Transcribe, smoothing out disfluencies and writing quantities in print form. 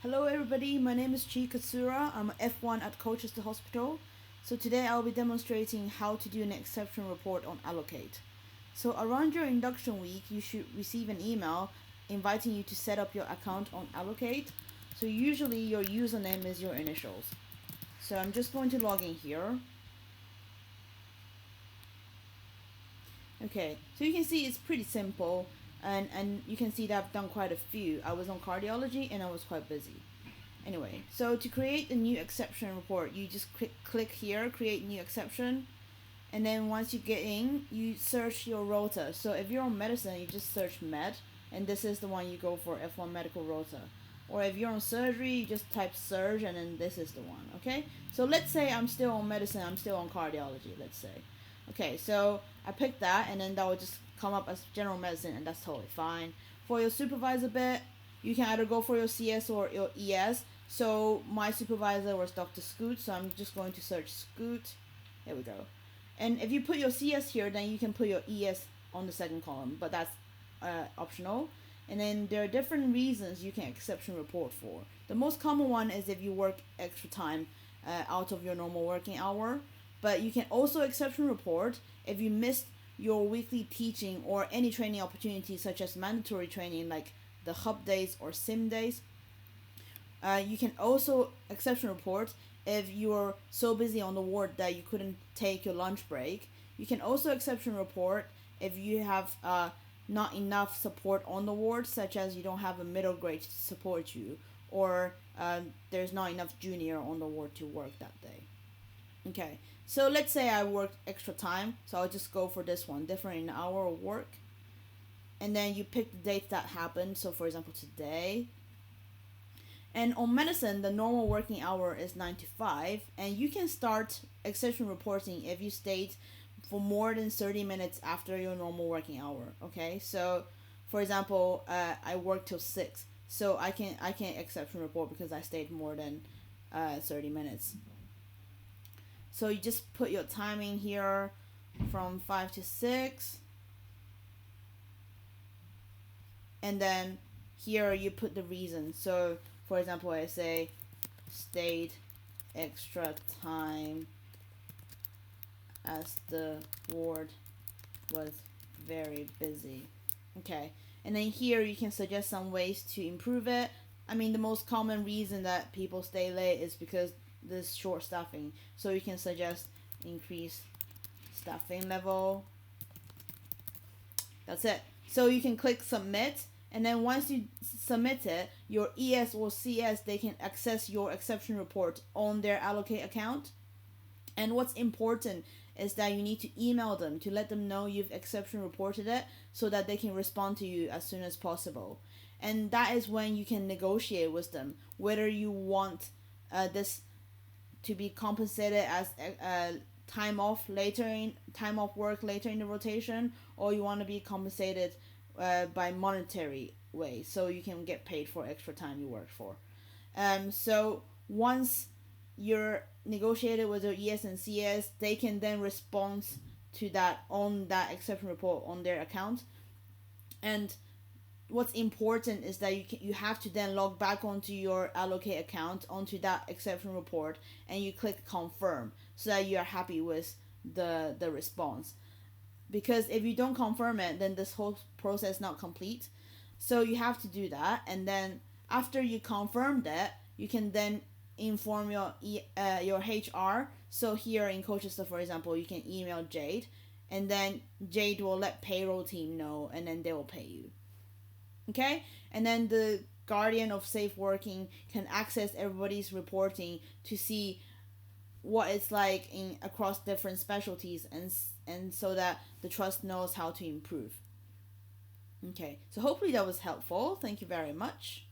Hello everybody, my name is Chie Katsura. I'm an F1 at Colchester Hospital. So today I'll be demonstrating how to do an exception report on Allocate. So around your induction week, you should receive an email inviting you to set up your account on Allocate. So usually your username is your initials. So I'm just going to log in here. Okay, so you can see it's pretty simple, and you can see that I've done quite a few. I was on cardiology and I was quite busy. Anyway, so to create a new exception report, you just click here, create new exception, and then once you get in, you search your rota. So if you're on medicine, you just search med, and this is the one you go for, F1 medical rota. Or if you're on surgery, you just type surge, and then this is the one, okay? So let's say I'm still on medicine, I'm still on cardiology, let's say. Okay, so I picked that, and then that will just come up as general medicine, and that's totally fine. For your supervisor bit, you can either go for your CS or your ES. So my supervisor was Dr. Scoot, so I'm just going to search Scoot. There we go. And if you put your CS here, then you can put your ES on the second column, but that's optional. And then there are different reasons you can exception report for. The most common one is if you work extra time out of your normal working hour. But you can also exception report if you missed your weekly teaching or any training opportunities such as mandatory training like the hub days or sim days. You can also exception report if you're so busy on the ward that you couldn't take your lunch break. You can also exception report if you have not enough support on the ward, such as you don't have a middle grade to support you, or there's not enough junior on the ward to work that day. Okay, so let's say I worked extra time, so I'll just go for this one, different in hour of work. And then you pick the date that happened, so for example today. And on medicine, the normal working hour is 9 to 5, and you can start exception reporting if you stayed for more than 30 minutes after your normal working hour. Okay, so for example, I worked till 6, so I can exception report because I stayed more than 30 minutes. So you just put your timing here from 5 to 6, and then here you put the reason. So for example, I say stayed extra time as the ward was very busy. Okay, and then here you can suggest some ways to improve it. I mean, the most common reason that people stay late is because there's short staffing. So you can suggest increase staffing level. That's it. So you can click submit, and then once you submit it, your ES or CS, they can access your exception report on their Allocate account. And what's important is that you need to email them to let them know you've exception reported it so that they can respond to you as soon as possible. And that is when you can negotiate with them whether you want this to be compensated as time off work later in the rotation, or you want to be compensated by monetary way, so you can get paid for extra time you worked for. So once you're negotiated with your ES and CS, they can then respond to that on that exception report on their account. And what's important is that you have to then log back onto your Allocate account onto that exception report, and you click confirm so that you are happy with the response. Because if you don't confirm it, then this whole process is not complete. So you have to do that, and then after you confirm that, you can then inform your HR. So here in Colchester, for example, you can email Jade, and then Jade will let payroll team know, and then they will pay you. Okay, and then the guardian of safe working can access everybody's reporting to see what it's like in across different specialties, and so that the trust knows how to improve. Okay, so hopefully that was helpful. Thank you very much.